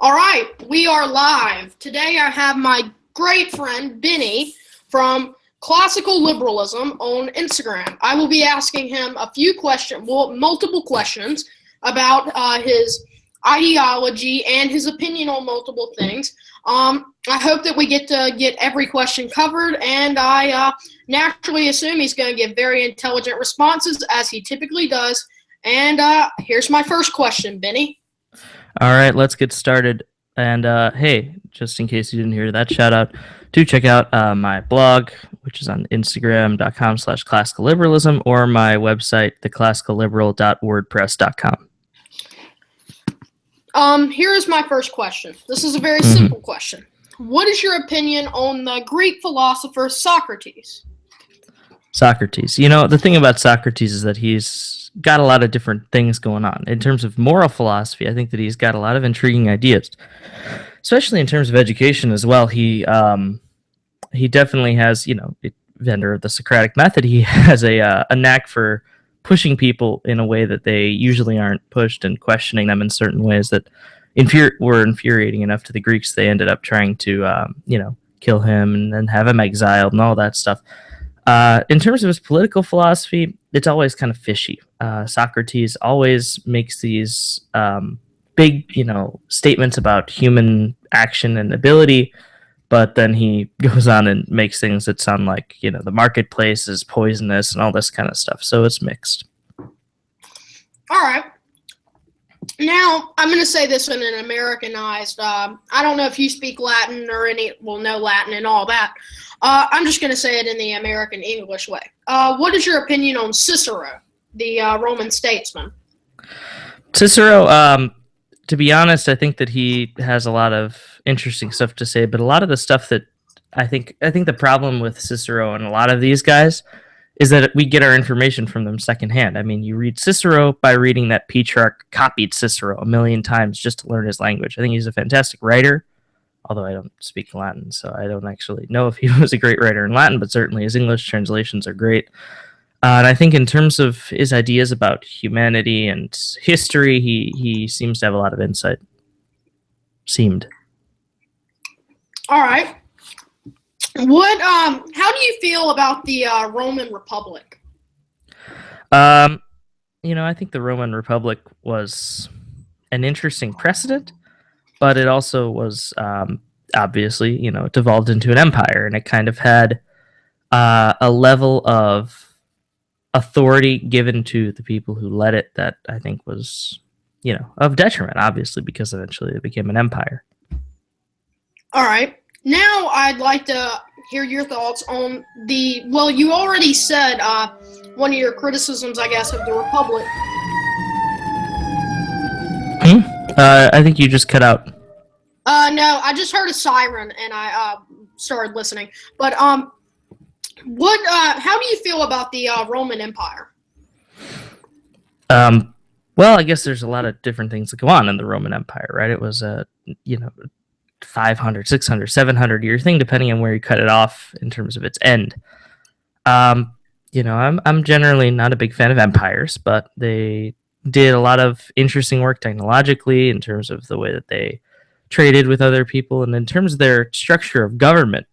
All right, we are live. Today I have my great friend Benny from Classical Liberalism on Instagram. I will be asking him a few questions, multiple questions about his ideology and his opinion on multiple things. I hope that we get every question covered, and I naturally assume he's going to give very intelligent responses, as he typically does. And here's my first question, Benny. All right, let's get started. And hey, just in case you didn't hear that shout out, do check out my blog, which is on instagram.com/classicalliberalism, or my website, theclassicalliberal.wordpress.com. Here is my first question. This is a very simple question. What is your opinion on the Greek philosopher Socrates? Socrates. You know, the thing about Socrates is that he's got a lot of different things going on. In terms of moral philosophy, I think that he's got a lot of intriguing ideas, especially in terms of education as well. He definitely has, vendor of the Socratic method. He has a knack for pushing people in a way that they usually aren't pushed, and questioning them in certain ways that were infuriating enough to the Greeks. They ended up trying to, kill him and then have him exiled and all that stuff. In terms of his political philosophy, it's always kind of fishy. Socrates always makes these big, statements about human action and ability, but then he goes on and makes things that sound like, the marketplace is poisonous and all this kind of stuff. So it's mixed. All right. Now, I'm going to say this in an Americanized, I don't know if you speak Latin or know Latin and all that. I'm just going to say it in the American English way. What is your opinion on Cicero, the Roman statesman? Cicero, to be honest, I think that he has a lot of interesting stuff to say, but a lot of the stuff that I think the problem with Cicero and a lot of these guys is that we get our information from them secondhand. I mean, you read Cicero by reading that Petrarch copied Cicero a million times just to learn his language. I think he's a fantastic writer, although I don't speak Latin, so I don't actually know if he was a great writer in Latin, but certainly his English translations are great. And I think in terms of his ideas about humanity and history, he seems to have a lot of insight. Seemed. All right. How do you feel about the Roman Republic? I think the Roman Republic was an interesting precedent, but it also was obviously, it devolved into an empire, and it kind of had a level of authority given to the people who led it that I think was, of detriment, obviously, because eventually it became an empire. All right. Now I'd like to hear your thoughts on you already said one of your criticisms, I guess, of the Republic. I think you just cut out. No, I just heard a siren and I started listening. But how do you feel about the Roman Empire? Well, I guess there's a lot of different things that go on in the Roman Empire, right? It was a 500, 600, 700 year thing, depending on where you cut it off in terms of its end. I'm generally not a big fan of empires, but they did a lot of interesting work technologically in terms of the way that they traded with other people, and in terms of their structure of government,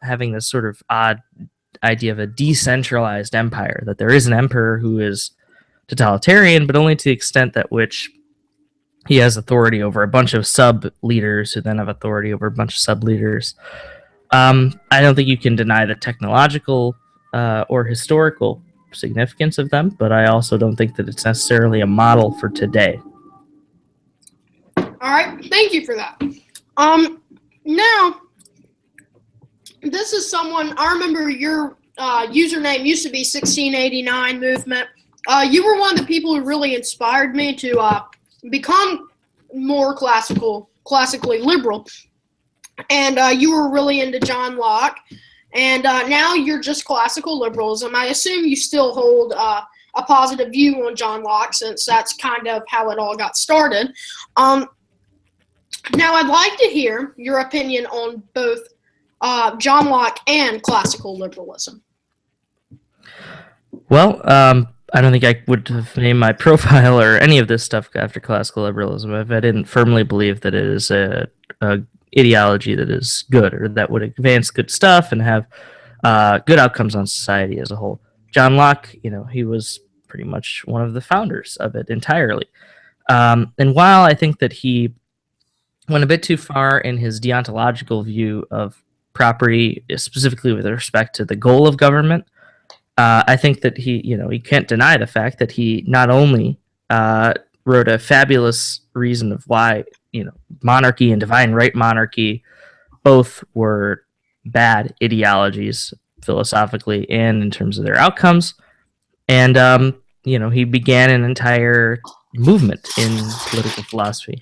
having this sort of odd idea of a decentralized empire, that there is an emperor who is totalitarian, but only to the extent that which he has authority over a bunch of sub-leaders who then have authority over a bunch of sub-leaders. I don't think you can deny the technological or historical significance of them, but I also don't think that it's necessarily a model for today. All right, thank you for that. Now, this is someone, I remember your username used to be 1689 Movement. You were one of the people who really inspired me to become more classically liberal. And you were really into John Locke. And now you're just classical liberalism. I assume you still hold a positive view on John Locke, since that's kind of how it all got started. Now, I'd like to hear your opinion on both John Locke and classical liberalism. Well, I don't think I would have named my profile or any of this stuff after classical liberalism if I didn't firmly believe that it is a ideology that is good or that would advance good stuff and have good outcomes on society as a whole. John Locke, he was pretty much one of the founders of it entirely. And while I think that he went a bit too far in his deontological view of property, specifically with respect to the goal of government, I think that he can't deny the fact that he not only wrote a fabulous reason of why, monarchy and divine right monarchy both were bad ideologies philosophically and in terms of their outcomes. And, he began an entire movement in political philosophy.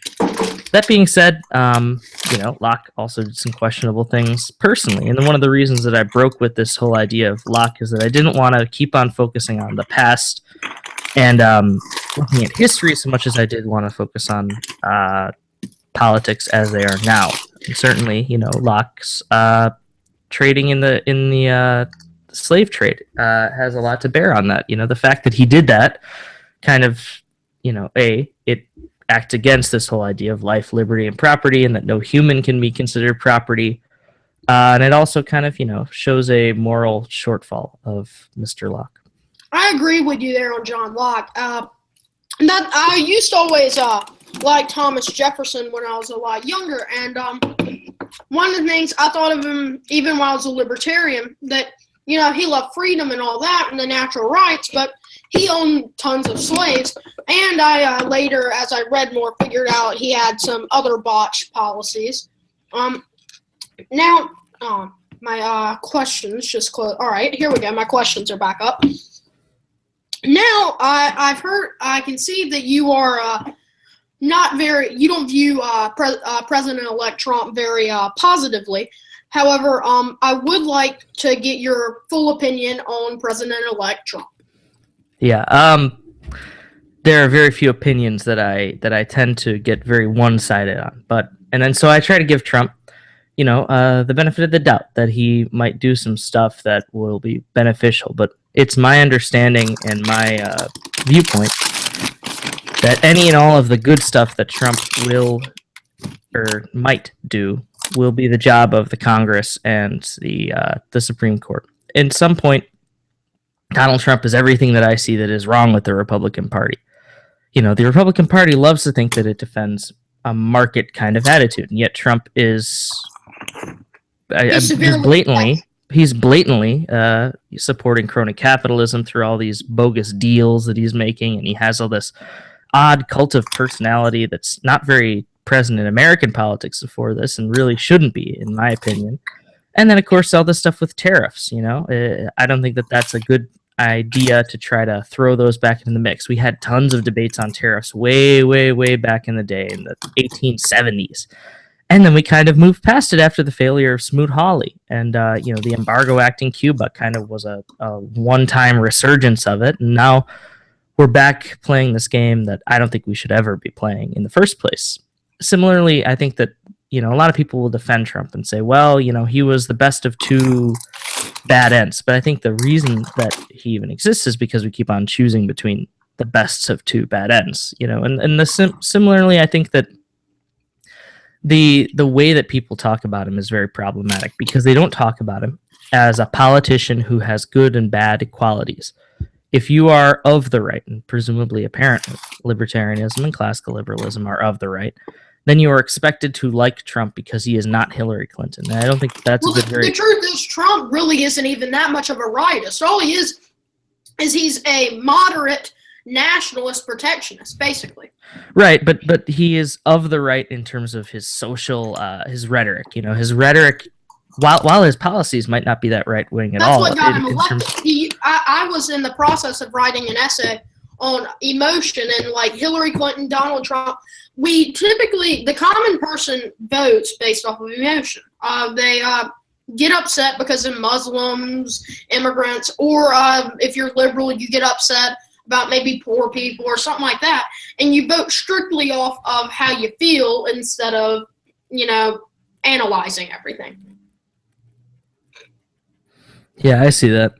That being said, Locke also did some questionable things personally. And one of the reasons that I broke with this whole idea of Locke is that I didn't want to keep on focusing on the past and looking at history so much as I did want to focus on politics as they are now. And certainly, Locke's trading in the slave trade has a lot to bear on that. The fact that he did that kind of, it acts against this whole idea of life, liberty, and property, and that no human can be considered property. And it also kind of, shows a moral shortfall of Mr. Locke. I agree with you there on John Locke. That I used to always like Thomas Jefferson when I was a lot younger, and one of the things I thought of him, even while I was a libertarian, that he loved freedom and all that and the natural rights, but he owned tons of slaves. And I later, as I read more, figured out he had some other botched policies. Now, my questions just close. All right, here we go. My questions are back up. Now, I can see that you are you don't view President-elect Trump very positively. However, I would like to get your full opinion on President-elect Trump. Yeah, there are very few opinions that I tend to get very one-sided on, so I try to give Trump, the benefit of the doubt that he might do some stuff that will be beneficial. But it's my understanding and my viewpoint that any and all of the good stuff that Trump will or might do will be the job of the Congress and the Supreme Court. At some point, Donald Trump is everything that I see that is wrong with the Republican Party. The Republican Party loves to think that it defends a market kind of attitude, and yet Trump is he's blatantly supporting crony capitalism through all these bogus deals that he's making, and he has all this odd cult of personality that's not very present in American politics before this, and really shouldn't be, in my opinion. And then, of course, all this stuff with tariffs. I don't think that that's a good idea to try to throw those back in the mix. We had tons of debates on tariffs way, way, way back in the day, in the 1870s. And then we kind of moved past it after the failure of Smoot-Hawley. And, the Embargo Act in Cuba kind of was a one-time resurgence of it. And now we're back playing this game that I don't think we should ever be playing in the first place. Similarly, I think that, a lot of people will defend Trump and say, well, he was the best of two bad ends. But I think the reason that he even exists is because we keep on choosing between the best of two bad ends, similarly, I think that the way that people talk about him is very problematic because they don't talk about him as a politician who has good and bad qualities. If you are of the right, and presumably apparently libertarianism and classical liberalism are of the right, then you are expected to like Trump because he is not Hillary Clinton. And I don't think that's a good The truth is, Trump really isn't even that much of a rightist. All he is he's a moderate nationalist protectionist, basically. Right, but he is of the right in terms of his social, his rhetoric. His rhetoric, while his policies might not be that right wing at all. That's what got him elected. I was in the process of writing an essay on emotion and like Hillary Clinton, Donald Trump. We typically, the common person votes based off of emotion. They get upset because of Muslims, immigrants, or if you're liberal, you get upset about maybe poor people or something like that. And you vote strictly off of how you feel instead of, analyzing everything. Yeah, I see that.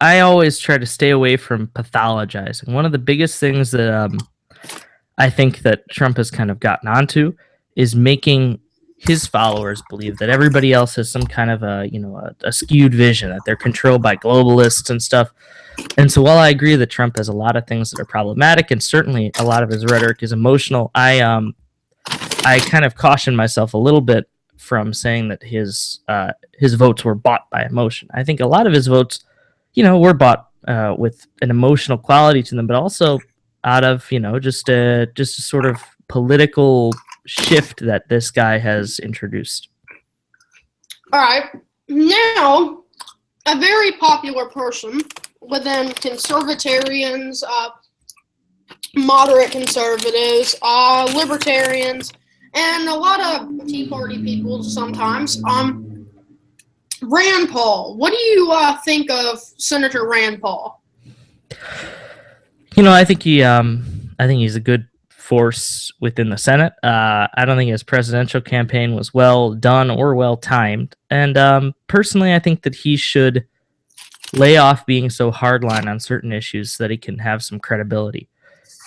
I always try to stay away from pathologizing. One of the biggest things that I think that Trump has kind of gotten onto is making his followers believe that everybody else has some kind of a skewed vision, that they're controlled by globalists and stuff. And so while I agree that Trump has a lot of things that are problematic, and certainly a lot of his rhetoric is emotional, I kind of caution myself a little bit from saying that his votes were bought by emotion. I think a lot of his votes, were bought with an emotional quality to them, but also out of just a sort of political shift that this guy has introduced. All right, now a very popular person within conservatarians, moderate conservatives, libertarians, and a lot of Tea Party people sometimes. Rand Paul. What do you think of Senator Rand Paul? I think he's a good force within the Senate. I don't think his presidential campaign was well done or well timed. And personally, I think that he should lay off being so hardline on certain issues so that he can have some credibility.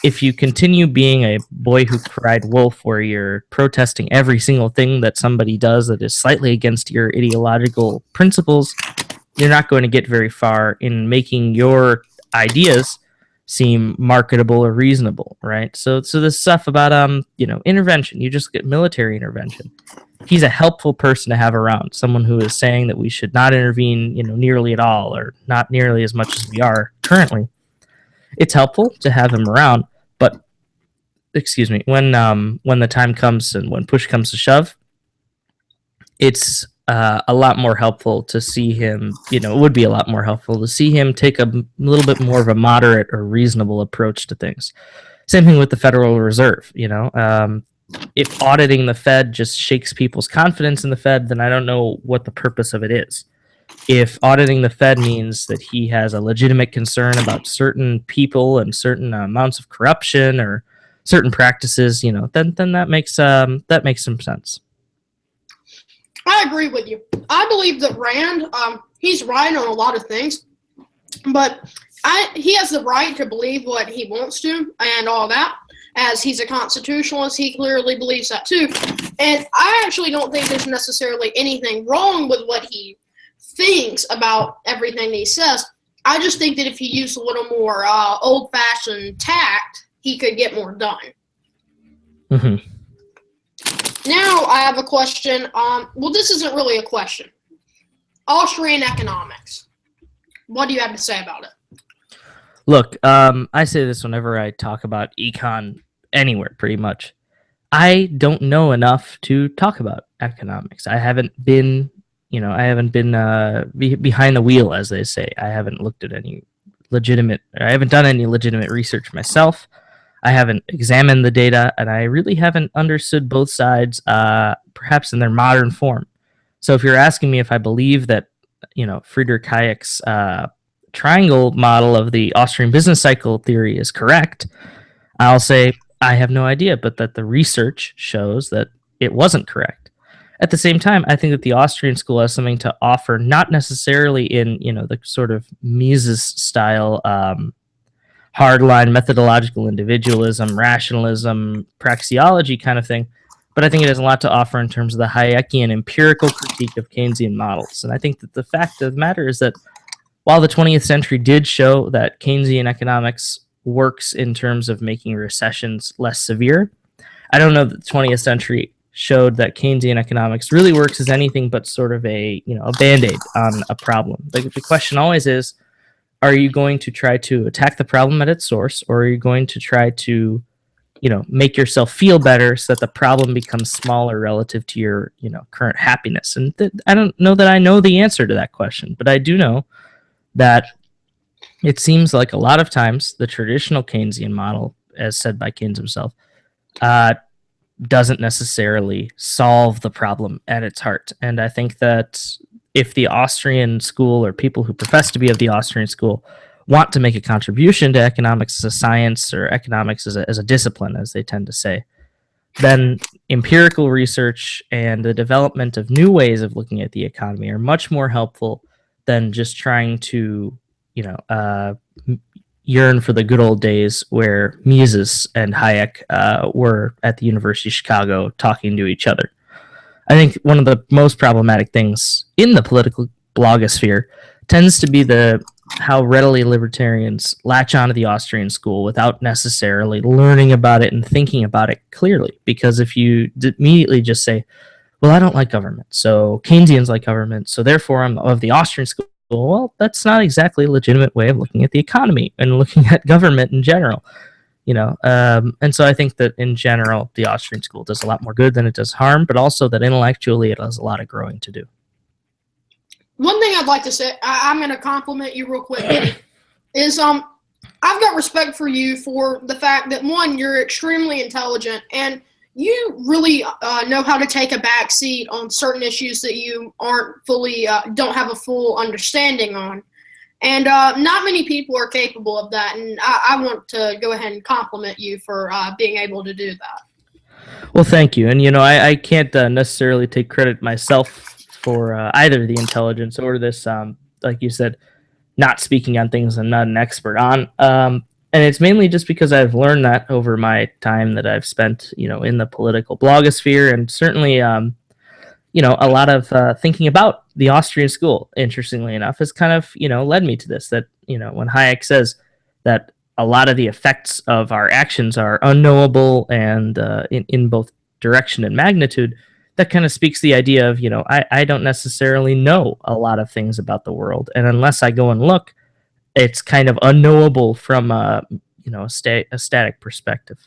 If you continue being a boy who cried wolf, where you're protesting every single thing that somebody does that is slightly against your ideological principles, you're not going to get very far in making your ideas seem marketable or reasonable, right? So this stuff about intervention, you just get military intervention. He's a helpful person to have around, someone who is saying that we should not intervene, nearly at all, or not nearly as much as we are currently. It's helpful to have him around, but when the time comes and when push comes to shove, it's a lot more helpful to see him, it would be a lot more helpful to see him take a little bit more of a moderate or reasonable approach to things. Same thing with the Federal Reserve, if auditing the Fed just shakes people's confidence in the Fed, then I don't know what the purpose of it is. If auditing the Fed means that he has a legitimate concern about certain people and certain amounts of corruption or certain practices, then that makes some sense. I agree with you. I believe that Rand, he's right on a lot of things, but he has the right to believe what he wants to and all that. As he's a constitutionalist, he clearly believes that too. And I actually don't think there's necessarily anything wrong with what he thinks about everything that he says. I just think that if he used a little more old-fashioned tact, he could get more done. Mm-hmm. Now I have a question. Well, this isn't really a question. Austrian economics. What do you have to say about it? Look, I say this whenever I talk about econ anywhere, pretty much. I don't know enough to talk about economics. I haven't been behind the wheel, as they say. I haven't I haven't done any legitimate research myself. I haven't examined the data, and I really haven't understood both sides, perhaps in their modern form. So if you're asking me if I believe that, Friedrich Hayek's triangle model of the Austrian business cycle theory is correct, I'll say I have no idea, but that the research shows that it wasn't correct. At the same time, I think that the Austrian school has something to offer, not necessarily in, the sort of Mises style, hardline methodological individualism, rationalism, praxeology kind of thing, but I think it has a lot to offer in terms of the Hayekian empirical critique of Keynesian models. And I think that the fact of the matter is that while the 20th century did show that Keynesian economics works in terms of making recessions less severe, I don't know that the 20th century showed that Keynesian economics really works as anything but sort of a band-aid on a problem. The question always is, are you going to try to attack the problem at its source, or are you going to try to, make yourself feel better so that the problem becomes smaller relative to your, current happiness? And I don't know that I know the answer to that question, but I do know that it seems like a lot of times the traditional Keynesian model, as said by Keynes himself, doesn't necessarily solve the problem at its heart. And I think that if the Austrian school, or people who profess to be of the Austrian school, want to make a contribution to economics as a science, or economics as a discipline, as they tend to say, then empirical research and the development of new ways of looking at the economy are much more helpful than just trying to, yearn for the good old days where Mises and Hayek were at the University of Chicago talking to each other. I think one of the most problematic things in the political blogosphere tends to be how readily libertarians latch onto the Austrian school without necessarily learning about it and thinking about it clearly. Because if you immediately just say, well, I don't like government, so Keynesians like government, so therefore I'm of the Austrian school, well, that's not exactly a legitimate way of looking at the economy and looking at government in general. And so I think that in general, the Austrian school does a lot more good than it does harm, but also that intellectually it has a lot of growing to do. One thing I'd like to say, I'm going to compliment you real quick, is I've got respect for you for the fact that, one, you're extremely intelligent, and you really know how to take a back seat on certain issues that you aren't fully, don't have a full understanding on. And not many people are capable of that, and I want to go ahead and compliment you for being able to do that. Well, thank you. And, I can't necessarily take credit myself for either the intelligence or this, like you said, not speaking on things I'm not an expert on. And it's mainly just because I've learned that over my time that I've spent, in the political blogosphere, and certainly a lot of thinking about the Austrian school, interestingly enough, has kind of, led me to this, that, when Hayek says that a lot of the effects of our actions are unknowable and in both direction and magnitude, that kind of speaks the idea of, I don't necessarily know a lot of things about the world. And unless I go and look, it's kind of unknowable from, a static perspective.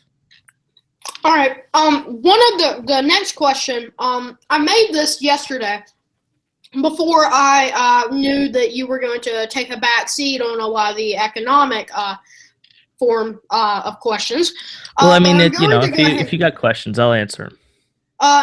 All right. One of the next question, I made this yesterday before I knew that you were going to take a back seat on a lot of the economic form of questions. Well, I mean, if you got questions, I'll answer them.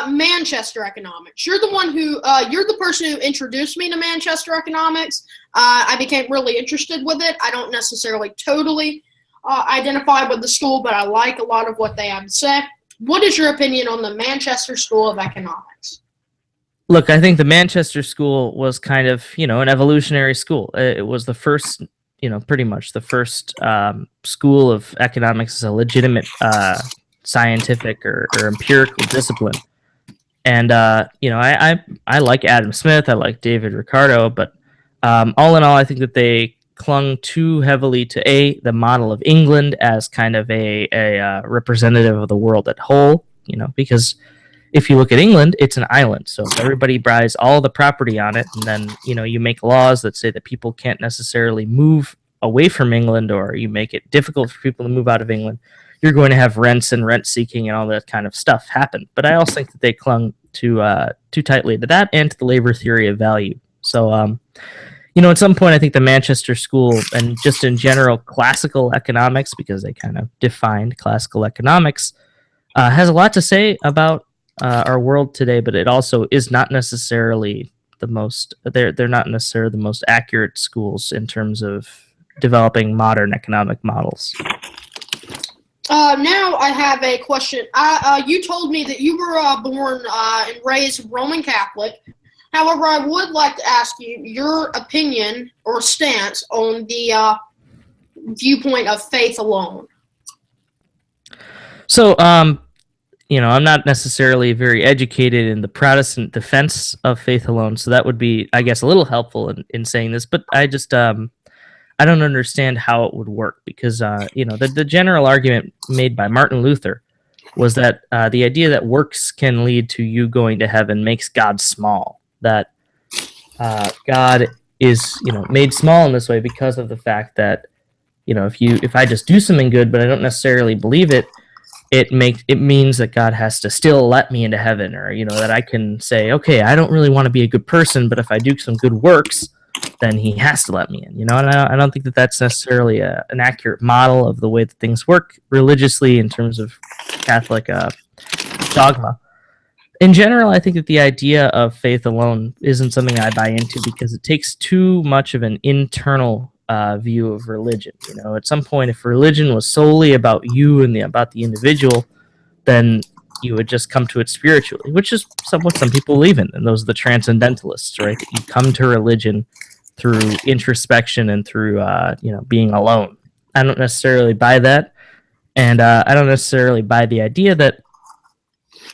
Manchester economics. You're the one who, you're the person who introduced me to Manchester economics. I became really interested with it. I don't necessarily totally identify with the school, but I like a lot of what they have to say. What is your opinion on the Manchester School of Economics? Look, I think the Manchester School was kind of, an evolutionary school. It was the first, pretty much the first school of economics as a legitimate scientific or empirical discipline. And, I like Adam Smith, I like David Ricardo, but all in all, I think that they clung too heavily to the model of England as kind of a representative of the world at whole, because if you look at England, it's an island. So if everybody buys all the property on it, and then, you make laws that say that people can't necessarily move away from England, or you make it difficult for people to move out of England, you're going to have rents and rent seeking and all that kind of stuff happen. But I also think that they clung too tightly to that and to the labor theory of value. So, at some point, I think the Manchester School and just in general classical economics, because they kind of defined classical economics, has a lot to say about our world today, but it also is not necessarily the most, they're not necessarily the most accurate schools in terms of developing modern economic models. Now I have a question. You told me that you were born and raised Roman Catholic. However, I would like to ask you your opinion or stance on the viewpoint of faith alone. So, I'm not necessarily very educated in the Protestant defense of faith alone, so that would be, I guess, a little helpful in saying this, but I just, I don't understand how it would work, because, the general argument made by Martin Luther was that the idea that works can lead to you going to heaven makes God small. That God is, made small in this way because of the fact that, if I just do something good, but I don't necessarily believe it, it means that God has to still let me into heaven, or, that I can say, okay, I don't really want to be a good person, but if I do some good works, then he has to let me in, and I don't think that that's necessarily an accurate model of the way that things work religiously in terms of Catholic dogma. In general, I think that the idea of faith alone isn't something I buy into, because it takes too much of an internal view of religion. At some point, if religion was solely about you and about the individual, then you would just come to it spiritually, which is what some people believe in, and those are the transcendentalists, right? You come to religion through introspection and through being alone. I don't necessarily buy that, and I don't necessarily buy the idea that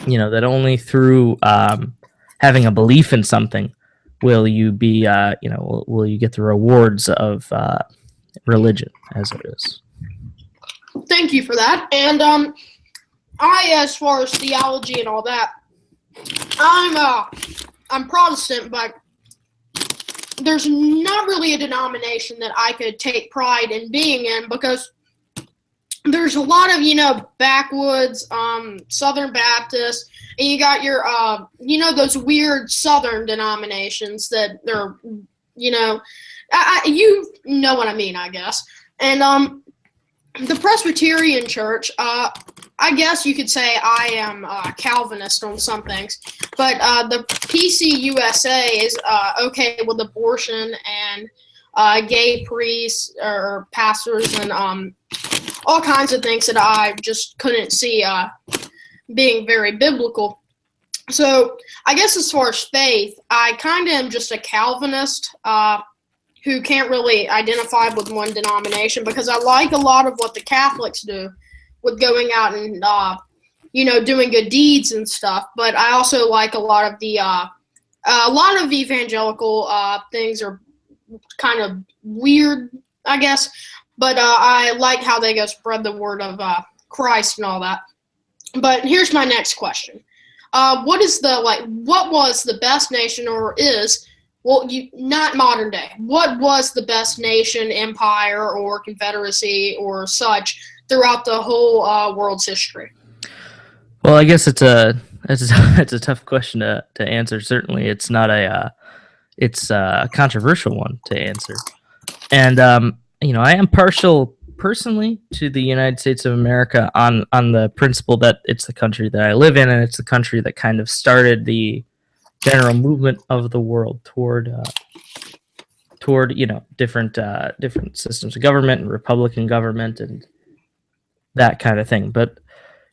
that only through having a belief in something will you be will you get the rewards of religion, as it is. Thank you for that. And as far as theology and all that, I'm Protestant, but there's not really a denomination that I could take pride in being in, because there's a lot of backwoods Southern Baptists, and you got your those weird Southern denominations that they're you know what I mean, I guess. And the Presbyterian Church, I guess you could say I am Calvinist on some things, but the PCUSA is okay with abortion and gay priests or pastors and all kinds of things that I just couldn't see being very biblical. So I guess as far as faith, I kind of am just a Calvinist who can't really identify with one denomination, because I like a lot of what the Catholics do with going out and doing good deeds and stuff. But I also like a lot of the evangelical things are kind of weird, I guess. But I like how they go spread the word of Christ and all that. But here's my next question: what was the best nation, or is not modern day? What was the best nation, empire, or confederacy, or such throughout the whole world's history? Well, I guess it's a tough question to answer. Certainly, it's not it's a controversial one to answer. And I am partial personally to the United States of America on the principle that it's the country that I live in, and it's the country that kind of started the general movement of the world toward different systems of government and republican government and that kind of thing. But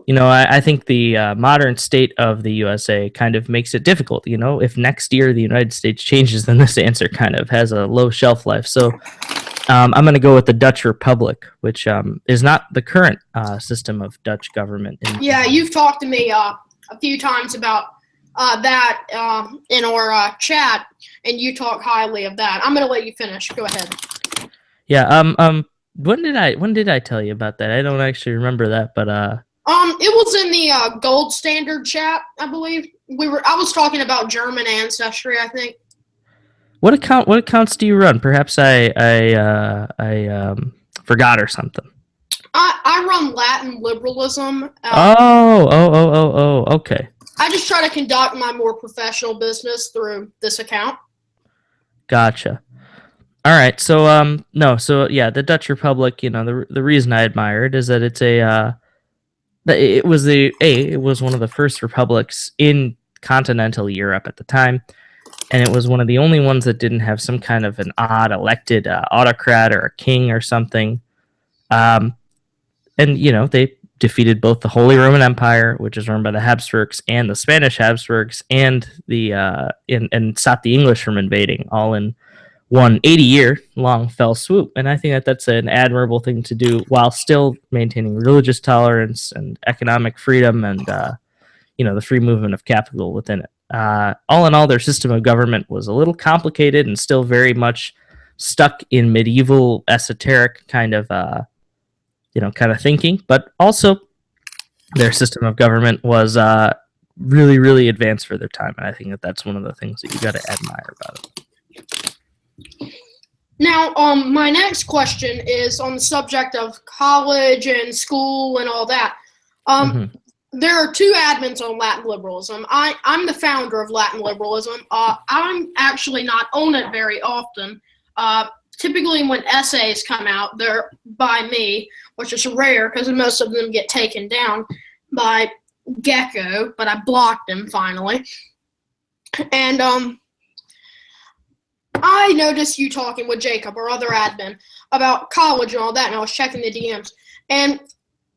I think the modern state of the USA kind of makes it difficult. If next year the United States changes, then this answer kind of has a low shelf life. So I'm going to go with the Dutch Republic, which is not the current system of Dutch government. Yeah, you've talked to me a few times about that in our chat, and you talk highly of that. I'm going to let you finish. Go ahead. Yeah. When did I tell you about that? I don't actually remember that, but it was in the gold standard chat, I believe. I was talking about German ancestry, I think. What accounts do you run? Perhaps I forgot or something. I run Latin Liberalism. Okay. I just try to conduct my more professional business through this account. Gotcha. All right. So the Dutch Republic. The reason I admire it is that it was one of the first republics in continental Europe at the time, and it was one of the only ones that didn't have some kind of an odd elected autocrat or a king or something. And they defeated both the Holy Roman Empire, which is run by the Habsburgs, and the Spanish Habsburgs, and and stopped the English from invading, all in one 80-year-long fell swoop. And I think that that's an admirable thing to do while still maintaining religious tolerance and economic freedom and the free movement of capital within it. All in all, their system of government was a little complicated and still very much stuck in medieval esoteric kind of thinking, but also their system of government was really, really advanced for their time, and I think that that's one of the things that you got to admire about it. Now, my next question is on the subject of college and school and all that. There are two admins on Latin Liberalism. I'm the founder of Latin Liberalism. I'm actually not on it very often. Typically when essays come out, they're by me, which is rare because most of them get taken down by Gecko, but I blocked him finally. And I noticed you talking with Jacob, our other admin, about college and all that, and I was checking the DMs. And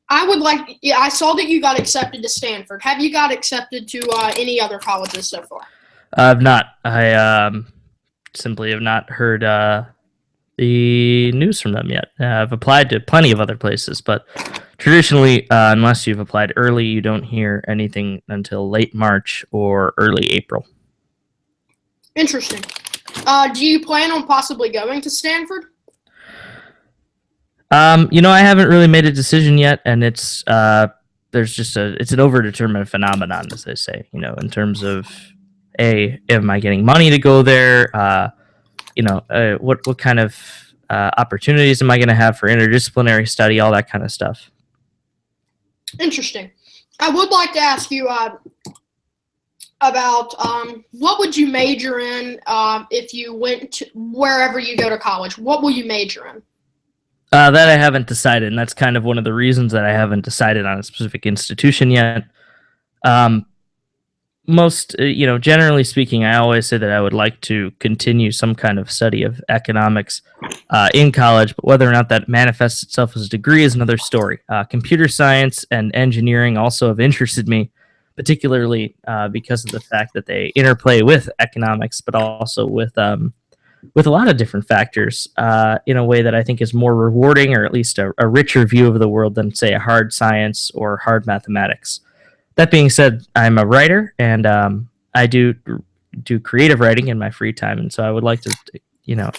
I saw that you got accepted to Stanford. Have you got accepted to any other colleges so far? I've not. I simply have not heard the news from them yet. I've applied to plenty of other places, but traditionally, unless you've applied early, you don't hear anything until late March or early April. Interesting. Do you plan on possibly going to Stanford? I haven't really made a decision yet, and it's it's an overdetermined phenomenon, as they say. In terms of am I getting money to go there? What kind of opportunities am I going to have for interdisciplinary study? All that kind of stuff. Interesting. I would like to ask you about what would you major in if you went to wherever you go to college? What will you major in? That I haven't decided, and that's kind of one of the reasons that I haven't decided on a specific institution yet. Generally speaking, I always say that I would like to continue some kind of study of economics in college, but whether or not that manifests itself as a degree is another story. Computer science and engineering also have interested me, particularly because of the fact that they interplay with economics, but also with a lot of different factors in a way that I think is more rewarding, or at least a richer view of the world than, say, a hard science or hard mathematics. That being said, I'm a writer, and I do creative writing in my free time, and so I would like to,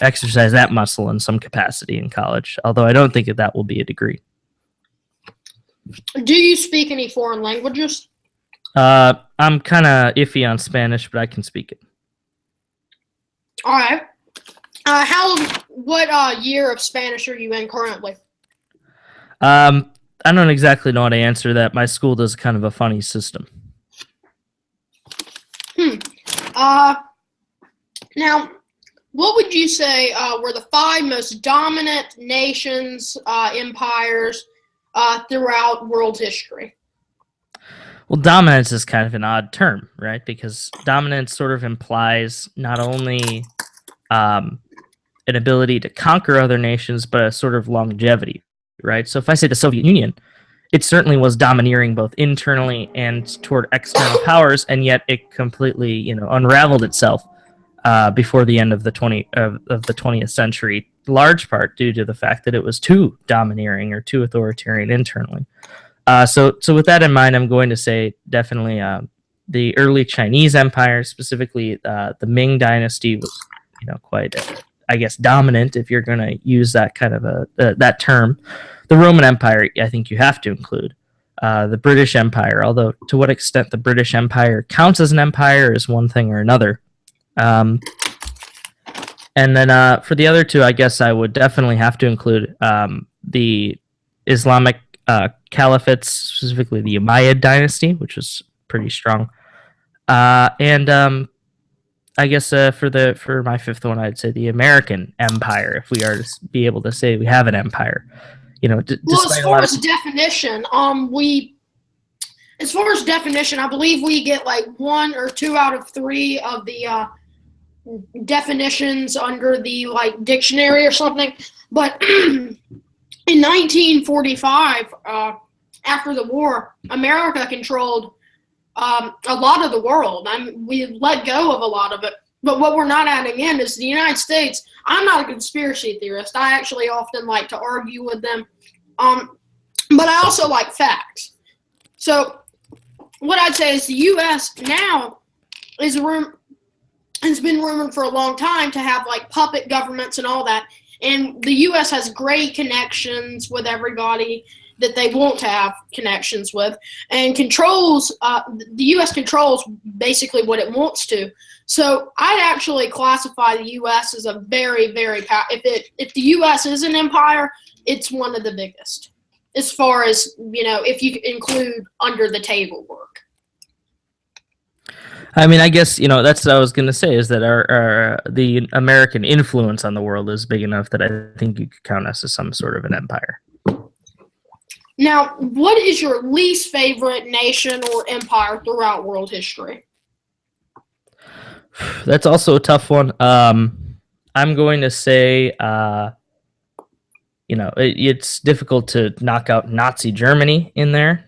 exercise that muscle in some capacity in college, although I don't think that will be a degree. Do you speak any foreign languages? I'm kind of iffy on Spanish, but I can speak it. All right. What year of Spanish are you in currently? I don't exactly know how to answer that. My school does kind of a funny system. Now, what would you say were the 5 most dominant nations, empires throughout world history? Well, dominance is kind of an odd term, right? Because dominance sort of implies not only an ability to conquer other nations, but a sort of longevity, right? So if I say the Soviet Union, it certainly was domineering both internally and toward external powers, and yet it completely, unraveled itself before the end of the 20th century, large part due to the fact that it was too domineering or too authoritarian internally. So with that in mind, I'm going to say definitely the early Chinese Empire, specifically the Ming Dynasty, was quite, I guess, dominant, if you're going to use that kind of that term. The Roman Empire, I think you have to include. The British Empire, although to what extent the British Empire counts as an empire is one thing or another. And then for the other two, I guess I would definitely have to include the Islamic caliphates, specifically the Umayyad dynasty, which was pretty strong. And I guess for my fifth one, I'd say the American Empire, if we are to be able to say we have an empire. Well, as far as definition, I believe we get like 1 or 2 out of 3 of the definitions under the dictionary or something. But in 1945, after the war, America controlled a lot of the world. We let go of a lot of it. But what we're not adding in is the United States. I'm not a conspiracy theorist. I actually often like to argue with them. But I also like facts. So what I'd say is the U.S. now has been rumored for a long time to have puppet governments and all that. And the U.S. has great connections with everybody that they want to have connections with, and the U.S. controls basically what it wants to. So I'd actually classify the U.S. as a very, very if the U.S. is an empire, it's one of the biggest as far as if you include under the table work. I mean, I guess that's what I was going to say, is that the American influence on the world is big enough that I think you could count us as some sort of an empire. Now, what is your least favorite nation or empire throughout world history? That's also a tough one. I'm going to say, it's difficult to knock out Nazi Germany in there.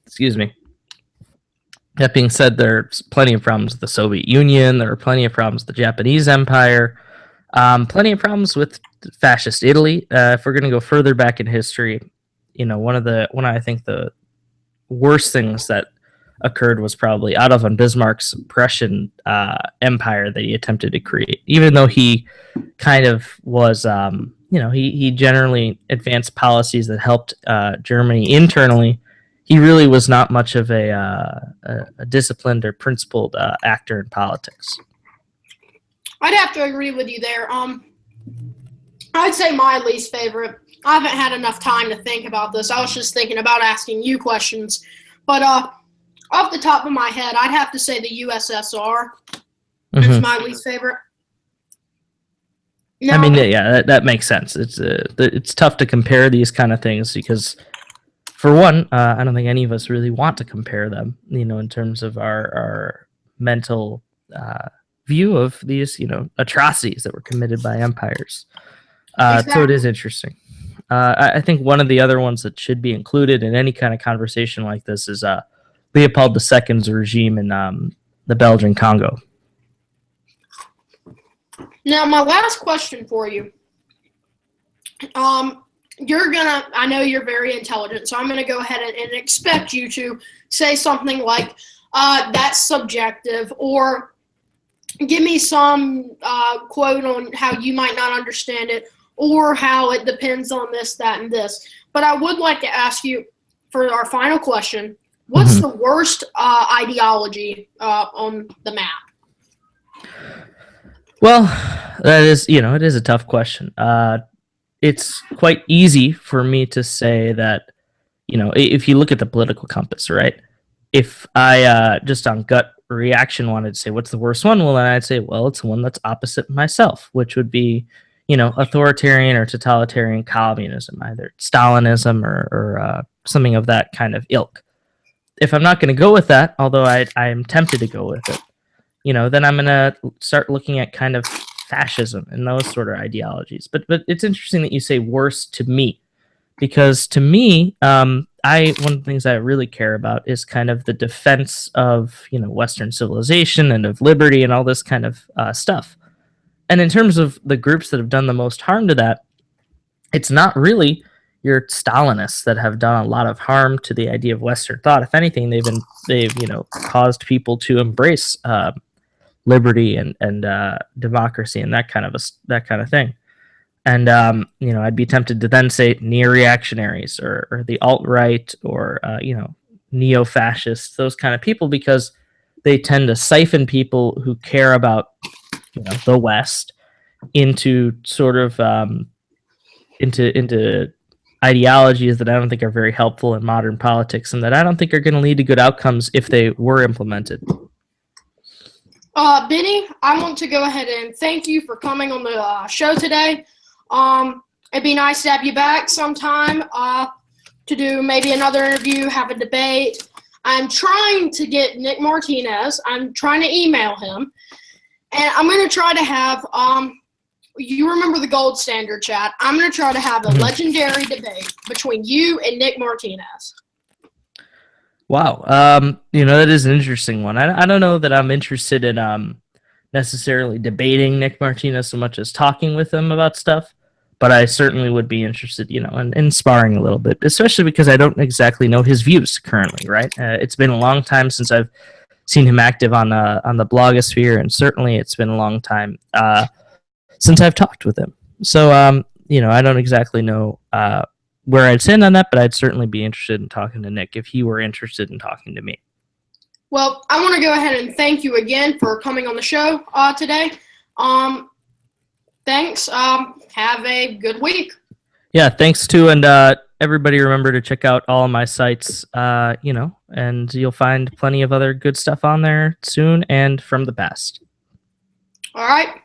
Excuse me. That being said, there's plenty of problems with the Soviet Union. There are plenty of problems with the Japanese Empire. Plenty of problems with fascist Italy. If we're going to go further back in history, one of I think the worst things that occurred was probably Otto von Bismarck's Prussian empire that he attempted to create. Even though he kind of was, he generally advanced policies that helped Germany internally. He really was not much of a disciplined or principled actor in politics. I'd have to agree with you there. I'd say my least favorite. I haven't had enough time to think about this. I was just thinking about asking you questions. But off the top of my head, I'd have to say the USSR is my least favorite. No. I mean, yeah, that makes sense. It's tough to compare these kind of things because, for one, I don't think any of us really want to compare them, in terms of our mental view of these, atrocities that were committed by empires. Exactly. So it is interesting. I think one of the other ones that should be included in any kind of conversation like this is Leopold II's regime in the Belgian Congo. Now, my last question for you. I know you're very intelligent, so I'm going to go ahead and expect you to say something like, that's subjective, or give me some quote on how you might not understand it, or how it depends on this, that, and this. But I would like to ask you, for our final question, what's the worst ideology on the map? Well, that is, it is a tough question. It's quite easy for me to say that, if you look at the political compass, right? If I just on gut reaction wanted to say what's the worst one, well, then I'd say, well, it's the one that's opposite myself, which would be, authoritarian or totalitarian communism, either Stalinism or something of that kind of ilk. If I'm not going to go with that, although I am tempted to go with it, then I'm going to start looking at kind of fascism and those sort of ideologies. But it's interesting that you say worst to me, because to me, one of the things I really care about is kind of the defense of, Western civilization and of liberty and all this kind of stuff. And in terms of the groups that have done the most harm to that, it's not really your Stalinists that have done a lot of harm to the idea of Western thought. If anything, they've caused people to embrace liberty and democracy and that kind of thing. And I'd be tempted to then say neo-reactionaries or the alt-right or neo-fascists, those kind of people, because they tend to siphon people who care about the West into sort of into ideologies that I don't think are very helpful in modern politics, and that I don't think are going to lead to good outcomes if they were implemented. Benny, I want to go ahead and thank you for coming on the show today. It'd be nice to have you back sometime to do maybe another interview, have a debate. I'm trying to get Nick Martinez. I'm trying to email him. And I'm going to try to have, you remember the gold standard, chat. I'm going to try to have a legendary debate between you and Nick Martinez. Wow. That is an interesting one. I don't know that I'm interested in necessarily debating Nick Martinez so much as talking with him about stuff, but I certainly would be interested, in sparring a little bit, especially because I don't exactly know his views currently, right? It's been a long time since I've seen him active on the blogosphere, and certainly it's been a long time since I've talked with him. So, I don't exactly know where I'd stand on that, but I'd certainly be interested in talking to Nick if he were interested in talking to me. Well, I want to go ahead and thank you again for coming on the show today. Thanks. Have a good week. Yeah, thanks too. And everybody remember to check out all of my sites, and you'll find plenty of other good stuff on there soon and from the past. All right.